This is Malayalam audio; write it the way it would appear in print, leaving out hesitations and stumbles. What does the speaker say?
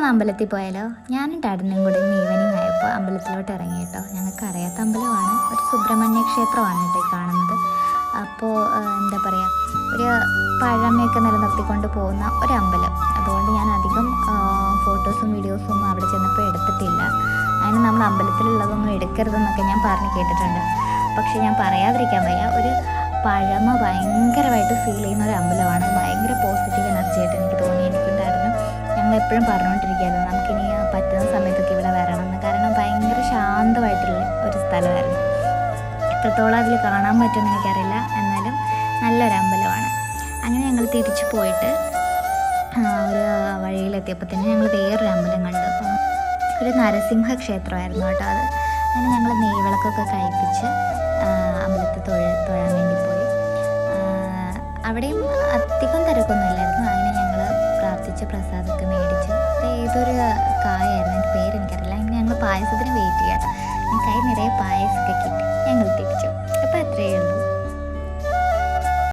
നമുക്കൊന്ന് അമ്പലത്തിൽ പോയാലോ? ഞാനും ടാഡനും കൂടി ഇന്ന് ഈവനിങ് ആയപ്പോൾ അമ്പലത്തിലോട്ട് ഇറങ്ങി കേട്ടോ. ഞങ്ങൾക്ക് അറിയാത്ത അമ്പലമാണ്, ഒരു സുബ്രഹ്മണ്യ ക്ഷേത്രമാണ് കേട്ടോ ഈ കാണുന്നത്. അപ്പോൾ എന്താ പറയുക, ഒരു പഴമയൊക്കെ നിലനിർത്തിക്കൊണ്ട് പോകുന്ന ഒരു അമ്പലം. അതുകൊണ്ട് ഞാൻ അധികം ഫോട്ടോസും വീഡിയോസും അവിടെ ചെന്നപ്പോൾ എടുത്തിട്ടില്ല. അതിന് നമ്മൾ അമ്പലത്തിലുള്ളതൊന്നും എടുക്കരുതെന്നൊക്കെ ഞാൻ പറഞ്ഞ് കേട്ടിട്ടുണ്ട്. പക്ഷെ ഞാൻ പറയാതിരിക്കാൻ വയ്യ, ഒരു പഴമ ഭയങ്കരമായിട്ട് ഫീൽ ചെയ്യുന്ന ഒരു അമ്പലമാണ്. ഭയങ്കര പോസിറ്റീവ് എനർജി ആയിട്ട് എനിക്ക് തോന്നി. എനിക്കുണ്ടായിരുന്നു, ഞങ്ങൾ എപ്പോഴും പറഞ്ഞുകൊണ്ടിരിക്കുകയായിരുന്നു നമുക്കിനി പറ്റുന്ന സമയത്തൊക്കെ ഇവിടെ വരണമെന്ന്. കാരണം ഭയങ്കര ശാന്തമായിട്ടുള്ള ഒരു സ്ഥലമായിരുന്നു. എത്രത്തോളം അതിൽ കാണാൻ പറ്റുമെന്ന് എനിക്കറിയില്ല, എന്നാലും നല്ലൊരു അമ്പലമാണ്. അങ്ങനെ ഞങ്ങൾ തിരിച്ചു പോയിട്ട് ഒരു വഴിയിലെത്തിയപ്പോൾ തന്നെ ഞങ്ങൾ വേറൊരു അമ്പലം കണ്ടു. ഒരു നരസിംഹ ക്ഷേത്രമായിരുന്നു കേട്ടോ അത്. അങ്ങനെ ഞങ്ങൾ നെയ്വിളക്കൊക്കെ കഴിപ്പിച്ച് അമ്പലത്തിൽ തൊഴാൻ വേണ്ടി പോയി. അവിടെയും അധികം തിരക്കൊന്നുമില്ലായിരുന്നു. അങ്ങനെ ഞങ്ങൾ പ്രാർത്ഥിച്ച് പ്രസാദമൊക്കെ മേടിച്ച്, ഏതൊരു കായായിരുന്നു, എൻ്റെ പേരെനിക്കറിയില്ല. അങ്ങനെ ഞങ്ങൾ പായസത്തിന് വെയിറ്റ് ചെയ്യാം. കൈ നിറയെ പായസമൊക്കെ കിട്ടി. ഞങ്ങൾ തിരിച്ചു.